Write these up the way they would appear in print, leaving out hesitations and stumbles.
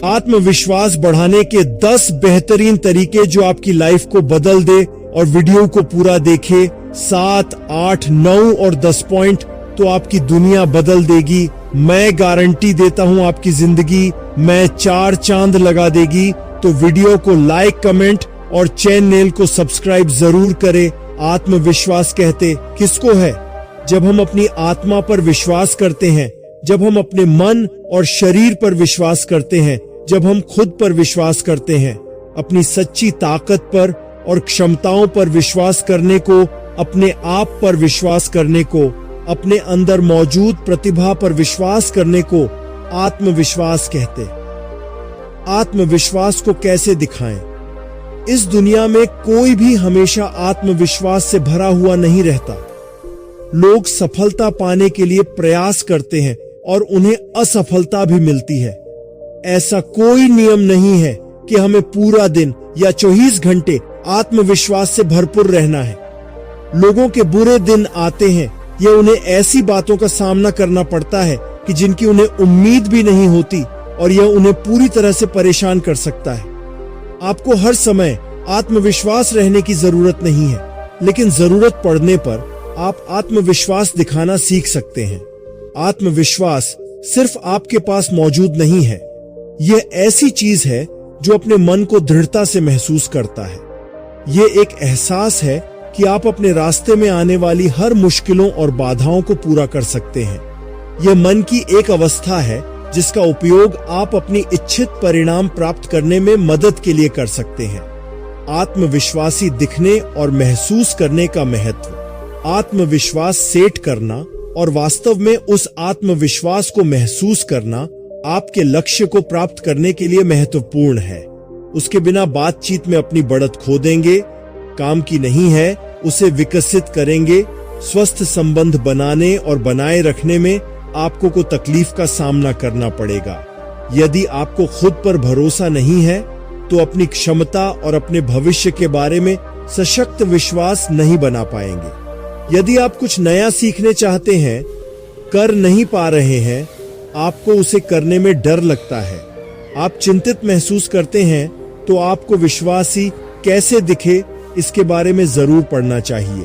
आत्मविश्वास बढ़ाने के 10 बेहतरीन तरीके जो आपकी लाइफ को बदल दे, और वीडियो को पूरा देखे। 7, 8, 9 और 10 पॉइंट तो आपकी दुनिया बदल देगी। मैं गारंटी देता हूं आपकी जिंदगी में 4 चांद लगा देगी। तो वीडियो को लाइक, कमेंट और चैनल को सब्सक्राइब जरूर करें। आत्मविश्वास कहते किसको है? जब हम अपनी आत्मा पर विश्वास करते हैं, जब हम अपने मन और शरीर पर विश्वास करते हैं, जब हम खुद पर विश्वास करते हैं, अपनी सच्ची ताकत पर और क्षमताओं पर विश्वास करने को, अपने आप पर विश्वास करने को, अपने अंदर मौजूद प्रतिभा पर विश्वास करने को आत्मविश्वास कहते। आत्मविश्वास को कैसे दिखाएं? इस दुनिया में कोई भी हमेशा आत्मविश्वास से भरा हुआ नहीं रहता। लोग सफलता पाने के लिए प्रयास करते हैं और उन्हें असफलता भी मिलती है। ऐसा कोई नियम नहीं है कि हमें पूरा दिन या 24 घंटे आत्मविश्वास से भरपूर रहना है। लोगों के बुरे दिन आते हैं या उन्हें ऐसी बातों का सामना करना पड़ता है कि जिनकी उन्हें उम्मीद भी नहीं होती, और यह उन्हें पूरी तरह से परेशान कर सकता है। आपको हर समय आत्मविश्वास रहने की जरूरत नहीं है, लेकिन जरूरत पड़ने पर आप आत्मविश्वास दिखाना सीख सकते हैं। आत्मविश्वास सिर्फ आपके पास मौजूद नहीं है, यह ऐसी चीज है जो अपने मन को दृढ़ता से महसूस करता है। यह एक एहसास है कि आप अपने रास्ते में आने वाली हर मुश्किलों और बाधाओं को पूरा कर सकते हैं। यह मन की एक अवस्था है जिसका उपयोग आप अपनी इच्छित परिणाम प्राप्त करने में मदद के लिए कर सकते हैं। आत्मविश्वासी दिखने और महसूस करने का महत्व। आत्मविश्वास सेट करना और वास्तव में उस आत्मविश्वास को महसूस करना आपके लक्ष्य को प्राप्त करने के लिए महत्वपूर्ण है। उसके बिना बातचीत में अपनी बढ़त खो देंगे। काम की नहीं है, उसे विकसित करेंगे। स्वस्थ संबंध बनाने और बनाए रखने में आपको को तकलीफ का सामना करना पड़ेगा। यदि आपको खुद पर भरोसा नहीं है तो अपनी क्षमता और अपने भविष्य के बारे में सशक्त विश्वास नहीं बना पाएंगे। यदि आप कुछ नया सीखने चाहते हैं, कर नहीं पा रहे हैं, आपको उसे करने में डर लगता है, आप चिंतित महसूस करते हैं, तो आपको विश्वासी कैसे दिखे इसके बारे में जरूर पढ़ना चाहिए।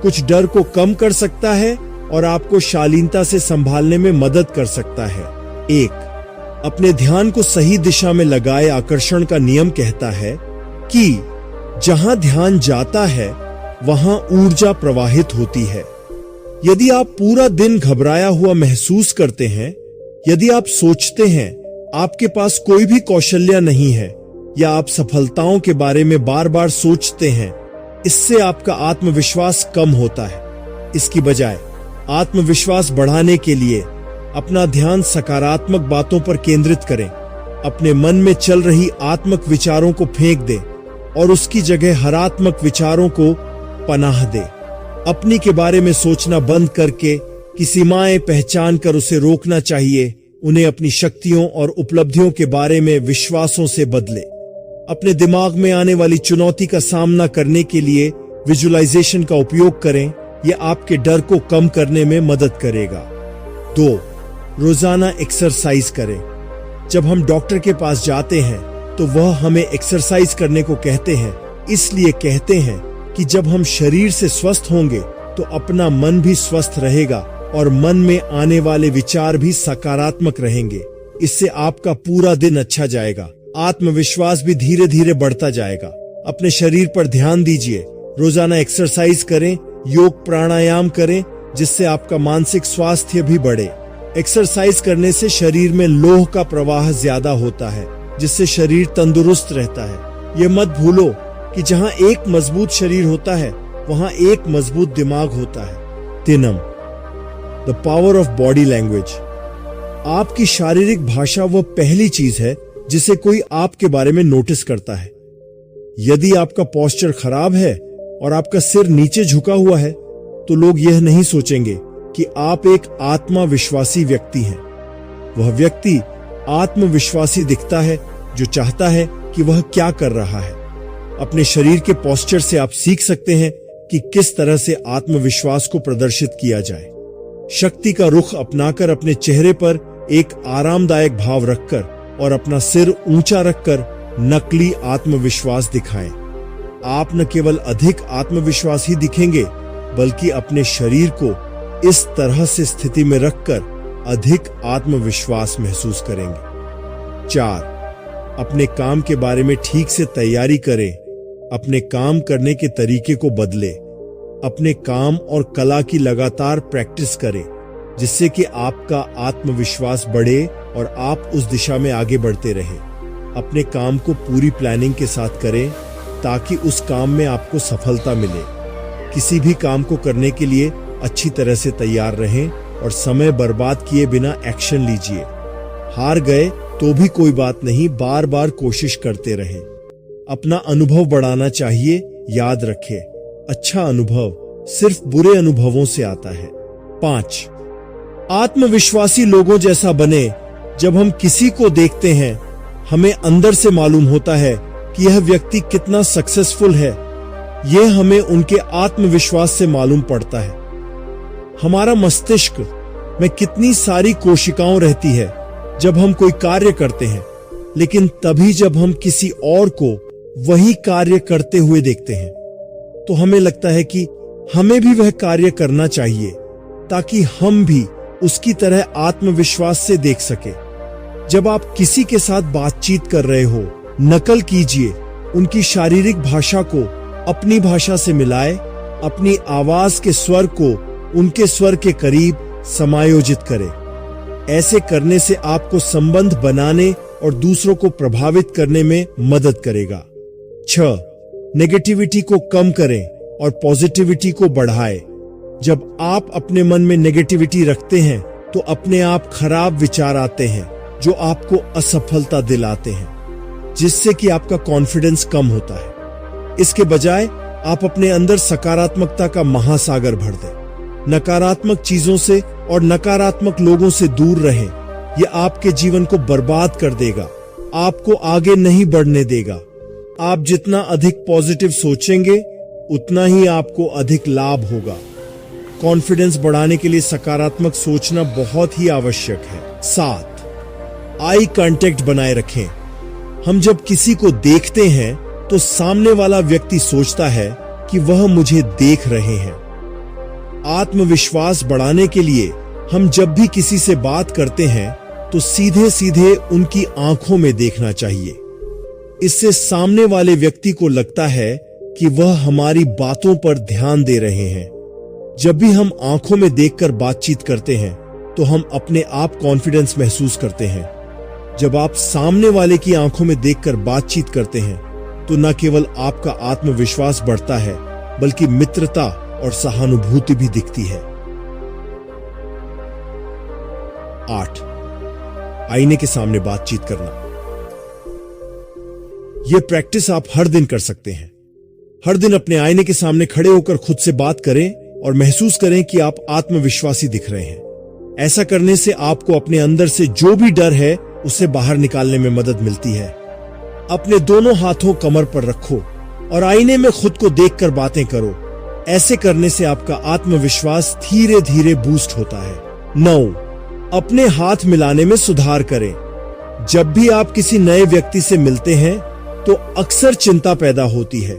कुछ डर को कम कर सकता है और आपको शालीनता से संभालने में मदद कर सकता है। 1. अपने ध्यान को सही दिशा में लगाए। आकर्षण का नियम कहता है कि जहां ध्यान जाता है वहां ऊर्जा प्रवाहित होती है। यदि आप पूरा दिन घबराया हुआ महसूस करते हैं, यदि आप सोचते हैं आपके पास कोई भी कौशल्य नहीं है, या आप सफलताओं के बारे में बार बार सोचते हैं, इससे आपका आत्मविश्वास कम होता है। इसकी बजाय आत्मविश्वास बढ़ाने के लिए अपना ध्यान सकारात्मक बातों पर केंद्रित करें। अपने मन में चल रही आत्मक विचारों को फेंक दें और उसकी जगह हरात्मक विचारों को पनाह दें। अपनी के बारे में सोचना बंद करके कि सीमाएं पहचान कर उसे रोकना चाहिए। उन्हें अपनी शक्तियों और उपलब्धियों के बारे में विश्वासों से बदले। अपने दिमाग में आने वाली चुनौती का सामना करने के लिए विजुअलाइजेशन का उपयोग करें। यह आपके डर को कम करने में मदद करेगा। 2. रोजाना एक्सरसाइज करें। जब हम डॉक्टर के पास जाते हैं तो वह हमें एक्सरसाइज करने को कहते हैं। इसलिए कहते हैं कि जब हम शरीर से स्वस्थ होंगे तो अपना मन भी स्वस्थ रहेगा और मन में आने वाले विचार भी सकारात्मक रहेंगे। इससे आपका पूरा दिन अच्छा जाएगा। आत्मविश्वास भी धीरे धीरे बढ़ता जाएगा। अपने शरीर पर ध्यान दीजिए। रोजाना एक्सरसाइज करें, योग प्राणायाम करें, जिससे आपका मानसिक स्वास्थ्य भी बढ़े। एक्सरसाइज करने से शरीर में लौह का प्रवाह ज्यादा होता है, जिससे शरीर तंदुरुस्त रहता है। ये मत भूलो कि जहां एक मजबूत शरीर होता है वहां एक मजबूत दिमाग होता है। 3. The power of body language. आपकी शारीरिक भाषा वह पहली चीज है जिसे कोई आपके बारे में नोटिस करता है। यदि आपका पोस्चर खराब है और आपका सिर नीचे झुका हुआ है तो लोग यह नहीं सोचेंगे कि आप एक आत्मविश्वासी व्यक्ति हैं। वह व्यक्ति आत्मविश्वासी दिखता है जो चाहता है कि वह क्या कर रहा है। अपने शरीर के पोस्चर से आप सीख सकते हैं कि किस तरह से आत्मविश्वास को प्रदर्शित किया जाए। शक्ति का रुख अपनाकर अपने चेहरे पर एक आरामदायक भाव रखकर और अपना सिर ऊंचा रखकर नकली आत्मविश्वास दिखाएं। आप न केवल अधिक आत्मविश्वास ही दिखेंगे, बल्कि अपने शरीर को इस तरह से स्थिति में रखकर अधिक आत्मविश्वास महसूस करेंगे। 4. अपने काम के बारे में ठीक से तैयारी करें। अपने काम करने के तरीके को बदले। अपने काम और कला की लगातार प्रैक्टिस करें, जिससे कि आपका आत्मविश्वास बढ़े और आप उस दिशा में आगे बढ़ते रहें। अपने काम को पूरी प्लानिंग के साथ करें ताकि उस काम में आपको सफलता मिले। किसी भी काम को करने के लिए अच्छी तरह से तैयार रहें और समय बर्बाद किए बिना एक्शन लीजिए। हार गए तो भी कोई बात नहीं, बार बार कोशिश करते रहें। अपना अनुभव बढ़ाना चाहिए। याद रखें, अच्छा अनुभव सिर्फ बुरे अनुभवों से आता है। 5. आत्मविश्वासी लोगों जैसा बने। जब हम किसी को देखते हैं, हमें अंदर से मालूम होता है कि यह व्यक्ति कितना सक्सेसफुल है। यह हमें उनके आत्मविश्वास से मालूम पड़ता है। हमारा मस्तिष्क में कितनी सारी कोशिकाएं रहती है जब हम कोई कार्य करते हैं, लेकिन तभी जब हम किसी और को वही कार्य करते हुए देखते हैं तो हमें लगता है कि हमें भी वह कार्य करना चाहिए ताकि हम भी उसकी तरह आत्मविश्वास से देख सके। जब आप किसी के साथ बातचीत कर रहे हो, नकल कीजिए। उनकी शारीरिक भाषा को अपनी भाषा से मिलाए। अपनी आवाज के स्वर को उनके स्वर के करीब समायोजित करें। ऐसे करने से आपको संबंध बनाने और दूसरों को प्रभावित करने में मदद करेगा। 6. नेगेटिविटी को कम करें और पॉजिटिविटी को बढ़ाएं। जब आप अपने मन में नेगेटिविटी रखते हैं तो अपने आप खराब विचार आते हैं जो आपको असफलता दिलाते हैं, जिससे कि आपका कॉन्फिडेंस कम होता है। इसके बजाय आप अपने अंदर सकारात्मकता का महासागर भर दें। नकारात्मक चीजों से और नकारात्मक लोगों से दूर रहें। यह आपके जीवन को बर्बाद कर देगा, आपको आगे नहीं बढ़ने देगा। आप जितना अधिक पॉजिटिव सोचेंगे, उतना ही आपको अधिक लाभ होगा। कॉन्फिडेंस बढ़ाने के लिए सकारात्मक सोचना बहुत ही आवश्यक है। 7. आई कांटेक्ट बनाए रखें। हम जब किसी को देखते हैं तो सामने वाला व्यक्ति सोचता है कि वह मुझे देख रहे हैं। आत्मविश्वास बढ़ाने के लिए हम जब भी किसी से बात करते हैं तो सीधे सीधे उनकी आंखों में देखना चाहिए। इससे सामने वाले व्यक्ति को लगता है कि वह हमारी बातों पर ध्यान दे रहे हैं। जब भी हम आंखों में देखकर बातचीत करते हैं तो हम अपने आप कॉन्फिडेंस महसूस करते हैं। जब आप सामने वाले की आंखों में देखकर बातचीत करते हैं तो न केवल आपका आत्मविश्वास बढ़ता है, बल्कि मित्रता और सहानुभूति भी दिखती है। 8. आईने के सामने बातचीत करना। यह प्रैक्टिस आप हर दिन कर सकते हैं। हर दिन अपने आईने के सामने खड़े होकर खुद से बात करें और महसूस करें कि आप आत्मविश्वासी दिख रहे हैं। ऐसा करने से आपको अपने अंदर से जो भी डर है उसे बाहर निकालने में मदद मिलती है। अपने दोनों हाथों कमर पर रखो और आईने में खुद को देखकर बातें करो। ऐसे करने से आपका आत्मविश्वास धीरे धीरे बूस्ट होता है। 9. अपने हाथ मिलाने में सुधार करें। जब भी आप किसी नए व्यक्ति से मिलते हैं तो अक्सर चिंता पैदा होती है,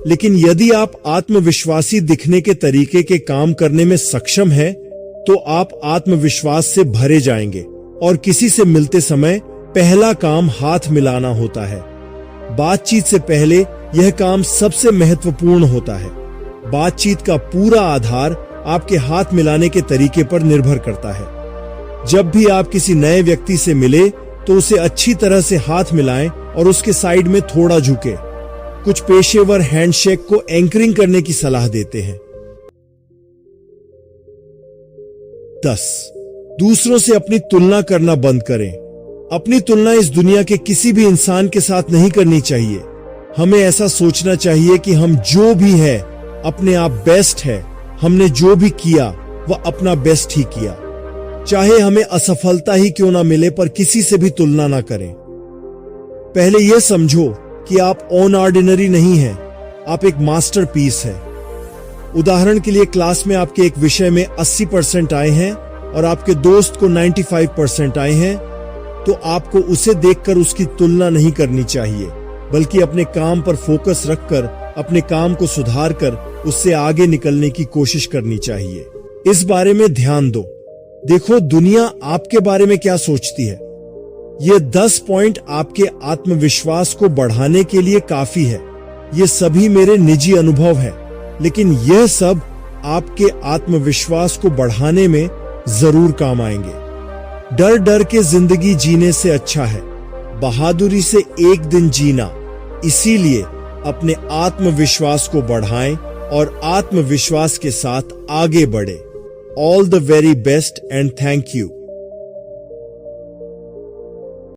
लेकिन यदि आप आत्मविश्वासी दिखने के तरीके के काम करने में सक्षम हैं, तो आप आत्मविश्वास से भरे जाएंगे और किसी से मिलते समय पहला काम हाथ मिलाना होता है। बातचीत से पहले यह काम सबसे महत्वपूर्ण होता है। बातचीत का पूरा आधार आपके हाथ मिलाने के तरीके पर निर्भर करता है। जब भी आप किसी नए व्यक्ति से मिले तो उसे अच्छी तरह से हाथ मिलाएं और उसके साइड में थोड़ा झुके। कुछ पेशेवर हैंडशेक को एंकरिंग करने की सलाह देते हैं। 10. दूसरों से अपनी तुलना करना बंद करें। अपनी तुलना इस दुनिया के किसी भी इंसान के साथ नहीं करनी चाहिए। हमें ऐसा सोचना चाहिए कि हम जो भी है अपने आप बेस्ट है। हमने जो भी किया वह अपना बेस्ट ही किया, चाहे हमें असफलता ही क्यों ना मिले, पर किसी से भी तुलना ना करें। पहले यह समझो कि आप ऑर्डिनरी नहीं हैं, आप एक मास्टरपीस हैं। उदाहरण के लिए क्लास में आपके एक विषय में 80% आए हैं और आपके दोस्त को 95% आए हैं, तो आपको उसे देखकर उसकी तुलना नहीं करनी चाहिए, बल्कि अपने काम पर फोकस रखकर अपने काम को सुधार कर उससे आगे निकलने की कोशिश करनी चाहिए। इस बारे में ध्यान दो। देखो दुनिया आपके बारे में क्या सोचती है। ये 10 पॉइंट आपके आत्मविश्वास को बढ़ाने के लिए काफी है। ये सभी मेरे निजी अनुभव है, लेकिन यह सब आपके आत्मविश्वास को बढ़ाने में जरूर काम आएंगे। डर डर के जिंदगी जीने से अच्छा है बहादुरी से एक दिन जीना। इसीलिए अपने आत्मविश्वास को बढ़ाएं और आत्मविश्वास के साथ आगे बढ़ें। All the very best and thank you.